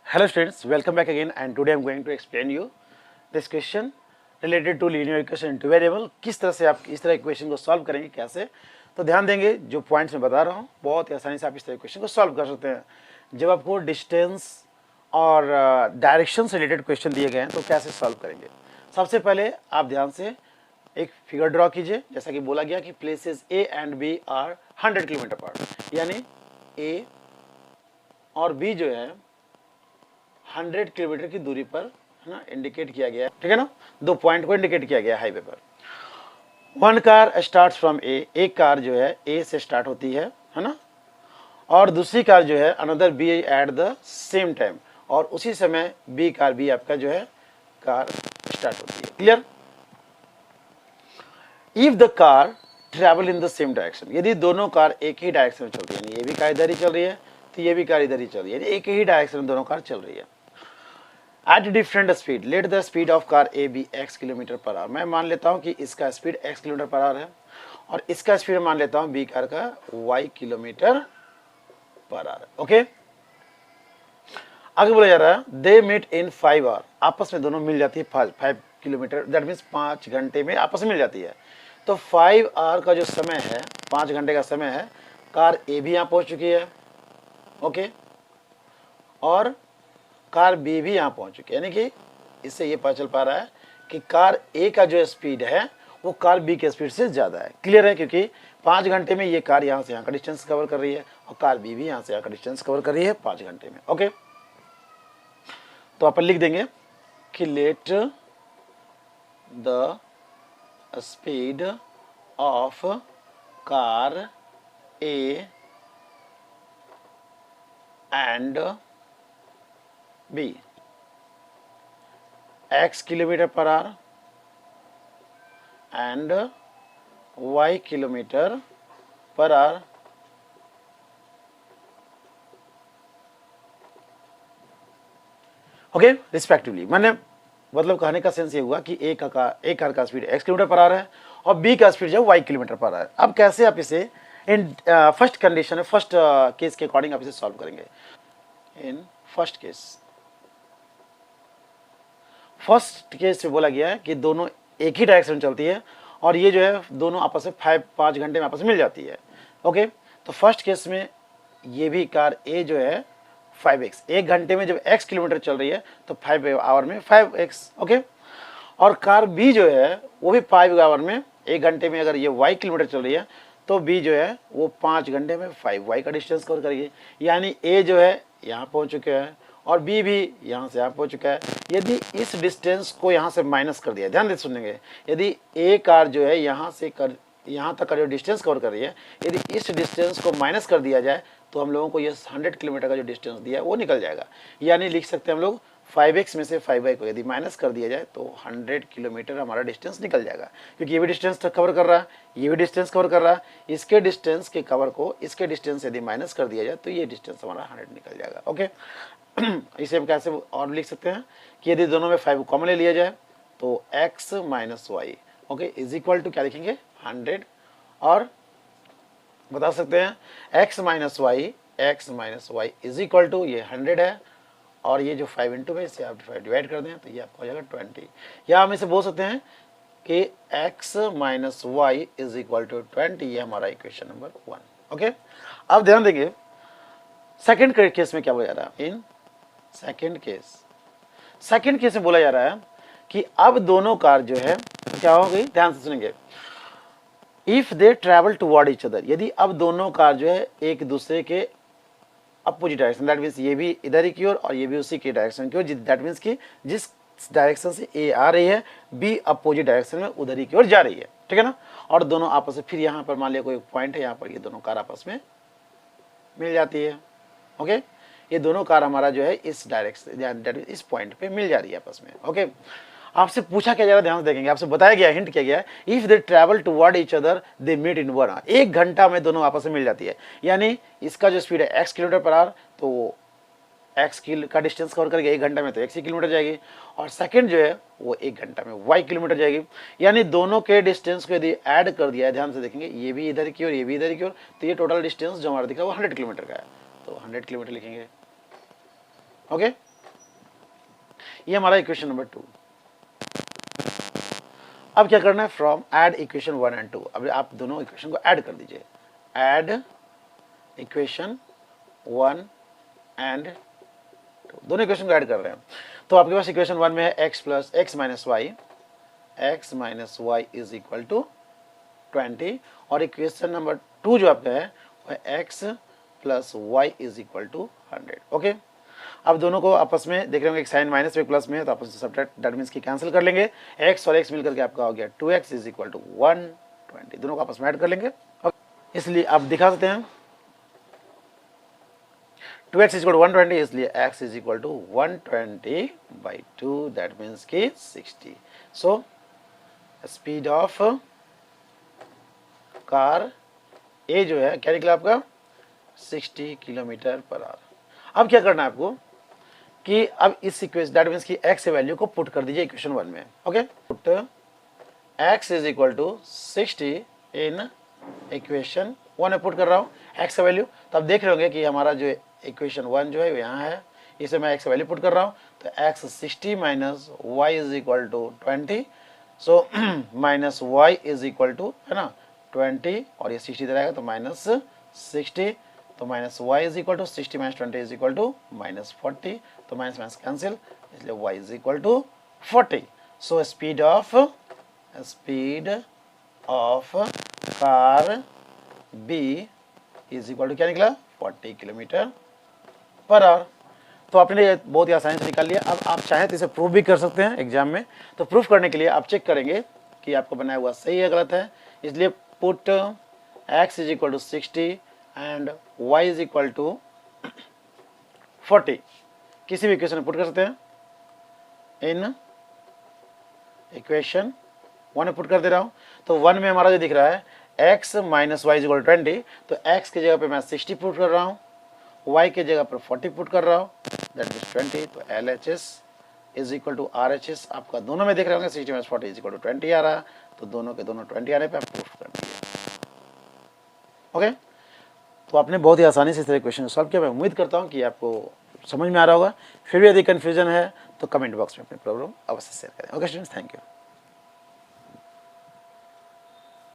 Hello students, welcome back again and today I am going to explain you this question related to linear equation into variable. किस तरह से आप इस तरह equation को solve करेंगे कैसे, तो ध्यान देंगे जो पॉइंट्स मैं बता रहा हूँ बहुत ही आसानी से आप इस तरह इक्वेशन को सॉल्व कर सकते हैं। जब आपको डिस्टेंस और डायरेक्शन से रिलेटेड क्वेश्चन दिए गए हैं तो कैसे सॉल्व करेंगे। सबसे पहले आप ध्यान से एक फिगर ड्रॉ कीजिए। जैसा कि बोला गया कि places A and B are 100 kilometre apart, यानी ए और बी जो है 100 किलोमीटर की दूरी पर है ना इंडिकेट किया गया है, ठीक है ना। दो पॉइंट को इंडिकेट किया गया है हाईवे पर। वन कार स्टार्ट फ्रॉम ए, एक कार जो है ए से स्टार्ट होती है ना, और दूसरी कार जो है another B at the same time, और उसी समय बी कार भी आपका जो है कार स्टार्ट होती है। Clear. If the car travel in the same direction, यदि दोनों कार एक ही डायरेक्शन में चल रही है, यानी ये भी कार इधर ही चल रही है तो ये भी कार इधर ही चल रही है, एक ही डायरेक्शन में दोनों कार चल रही है। At different speed, let the speed of car A B x kilometre per hour. मैं मान लेता हूं कि इसका speed x kilometre per hour है और इसका स्पीड मान लेता हूं बी कार का y kilometre per hour. Okay, आगे बोला जा रहा है दे मीट इन 5 आवर, आपस में दोनों मिल जाती है 5 किलोमीटर, दैट मीन्स 5 घंटे में आपस में मिल जाती है। तो 5 आवर का जो समय है, 5 घंटे का समय है, कार ए भी यहाँ पहुंच चुकी है, ओके, और कार बी भी यहाँ पहुंच चुकी है। यानी कि इससे ये पता चल पा रहा है कि कार ए का जो स्पीड है वो कार बी के स्पीड से ज़्यादा है। क्लियर है, क्योंकि 5 घंटे में ये कार यहाँ से यहाँ का डिस्टेंस कवर कर रही है और कार बी भी यहाँ से यहाँ का डिस्टेंस कवर कर रही है 5 घंटे में। ओके, तो अपन लिख देंगे कि let the speed of car A and B x kilometre per hour and y kilometre per hour okay respectively. मैंने मतलब कहने का सेंस ये हुआ कि एक कार का speed x kilometre per hour है और b का स्पीड जो है y किलोमीटर पर आवर है। अब कैसे आप इसे in first condition, first case के अकॉर्डिंग आप इसे सॉल्व करेंगे। इन फर्स्ट केस में बोला गया है कि दोनों एक ही डायरेक्शन में चलती है और ये जो है दोनों आपस में 5 घंटे में आपस में मिल जाती है। ओके, तो फर्स्ट केस में ये भी कार ए जो है 5x, एक घंटे में जब x किलोमीटर चल रही है तो 5 आवर में 5x। ओके, और कार बी जो है वो भी 5 आवर में, एक घंटे में अगर ये y किलोमीटर चल रही है तो बी जो है वो 5 घंटे में 5y का डिस्टेंस कवर करेगी। यानी ए जो है यहाँ पहुँच चुके हैं और बी भी यहाँ से यहाँ पहुँच चुका है। यदि इस डिस्टेंस को यहाँ से माइनस कर दिया, ध्यान से सुनेंगे, यदि ए कार जो है यहाँ तक का जो डिस्टेंस कवर कर रही है, यदि इस डिस्टेंस को माइनस कर दिया जाए तो हम लोगों को ये 100 किलोमीटर का जो डिस्टेंस दिया है वो निकल जाएगा। यानी लिख सकते हैं हम लोग 5x में से 5y को यदि माइनस कर दिया जाए तो 100 किलोमीटर हमारा डिस्टेंस निकल जाएगा, क्योंकि ये भी डिस्टेंस कवर कर रहा है, ये भी डिस्टेंस कवर कर रहा है। इसके डिस्टेंस के कवर को इसके डिस्टेंस यदि माइनस कर दिया जाए तो ये डिस्टेंस हमारा 100 निकल जाएगा। ओके, इसे हम कैसे और लिख सकते हैं कि यदि दोनों में 5 कॉमन ले लिया जाए तो x minus y, okay, is equal to क्या लिखेंगे 100, और बता सकते हैं x minus y is equal to ये 100 है, और ये जो 5 इंटू में इसे आप डिवाइड कर दें तो ये आपको हो जाएगा 20। या हम इसे बोल सकते हैं कि x minus y is equal to 20, ये हमारा इक्वेशन नंबर 1। ओके, अब ध्यान देंगे सेकेंड केस में क्या बोला जा रहा है। इन सेकेंड केस में बोला जा रहा है कि अब दोनों कार जो है क्या हो गई, ध्यान से सुनेंगे। If they travel toward each other, यदि अब दोनों कार जो है एक दूसरे के अपोजिट डायरेक्शन, दैट मीन्स ये भी इधर ही की ओर और ये भी उसी की डायरेक्शन की ओर, दैट मीन्स कि जिस डायरेक्शन से ए आ रही है बी अपोजिट डायरेक्शन में उधर ही की ओर जा रही है, ठीक है ना। और दोनों आपस में, फिर यहाँ पर मान लिया कोई पॉइंट है, यहाँ पर ये दोनों कार आपस में मिल जाती है। ओके, ये दोनों कार हमारा जो है इस डायरेक्शन, इस पॉइंट पे मिल जा रही है आपस में। ओके, आपसे पूछा क्या जा रहा है, ध्यान से देखेंगे, आपसे बताया गया, हिंट किया गया है, if they travel toward each other they meet in 1 hour, 1 घंटा में दोनों आपस में मिल जाती है। यानी इसका जो स्पीड है x किलोमीटर पर आवर, तो x का डिस्टेंस कवर करेगा 1 घंटा में तो x ही किलोमीटर जाएगी, और सेकंड जो है वो 1 घंटा में y किलोमीटर जाएगी। यानी दोनों के डिस्टेंस को यदि ऐड कर दिया है, ध्यान से देखेंगे, ये भी इधर की ओर ये भी इधर की ओर, तो ये टोटल डिस्टेंस जो हमारा दिखा वो 100 किलोमीटर का है, तो 100 किलोमीटर लिखेंगे। ओके, ये हमारा इक्वेशन नंबर 2। अब क्या करना है, फ्रॉम ऐड इक्वेशन 1 एंड 2, अब आप दोनों इक्वेशन को ऐड कर दीजिए। ऐड इक्वेशन 1 एंड 2, दोनों इक्वेशन को ऐड कर रहे हैं। तो आपके पास इक्वेशन 1 में है x plus x minus y is equal to 20, और इक्वेशन नंबर 2 जो आपका है वह x plus y is equal to 100। Okay, अब दोनों को आपस में देख रहे होंगे, एक साइन माइनस में प्लस में है, तो आपस में सब्ट्रैक्ट, दैट मींस की कैंसिल कर लेंगे। x और x मिलकर के आपका हो गया 2x इज इक्वल टू 120, दोनों को आपस में ऐड कर लेंगे। इसलिए आप दिखा सकते हैं 2x इज इक्वल टू 120, इसलिए x is equal to 120/2, that means की 60। So speed of car A जो है क्या निकला आपका 60 किलोमीटर पर आवर। अब क्या करना है आपको कि अब इस इक्वेशन, दैट मीन्स की x वैल्यू को पुट कर दीजिए इक्वेशन 1 में। Okay, put x is equal to 60 in equation 1 में पुट कर रहा हूँ x वैल्यू। तो आप देख रहे होंगे कि हमारा जो इक्वेशन 1 जो है यहाँ है, इसे मैं x वैल्यू पुट कर रहा हूँ। तो x 60 minus y is equal to 20, so minus y is equal to है ना 20, और ये 60 इधर आएगा तो माइनस 60, तो minus y is equal to 60 minus 20 is equal to minus 40, तो माइनस माइनस कैंसिल, इसलिए y is equal to 40। So speed of car B is equal to क्या निकला 40 किलोमीटर पर आवर। तो आपने ये बहुत ही आसानी से निकाल लिया। अब आप चाहें तो इसे प्रूफ भी कर सकते हैं एग्जाम में। तो प्रूफ करने के लिए आप चेक करेंगे कि आपको बनाया हुआ सही है गलत है, इसलिए put x is equal to 60 and y is equal to 40, किसी भी इक्वेशन में पुट कर सकते हैं। इन इक्वेशन 1 में पुट कर दे रहा हूं, तो 1 में हमारा जो दिख रहा है x minus y is equal 20, तो x की जगह पे मैं 60 पुट कर रहा हूं, y की जगह पर 40 पुट कर रहा हूं, दैट मीन्स 20। तो LHS is equal to RHS, आपका दोनों में देख रहे होंगे 60 माइनस 40 इज इक्वल टू 20 आ रहा है, तो दोनों के दोनों 20 आने पे आप प्रूफ कर दीजिए। ओके, तो आपने बहुत ही आसानी से इस तरह क्वेश्चन सॉल्व किया। मैं उम्मीद करता हूँ कि आपको समझ में आ रहा होगा। फिर भी यदि कन्फ्यूजन है तो कमेंट बॉक्स में अपनी प्रॉब्लम अवश्य शेयर करें। Okay students, thank you.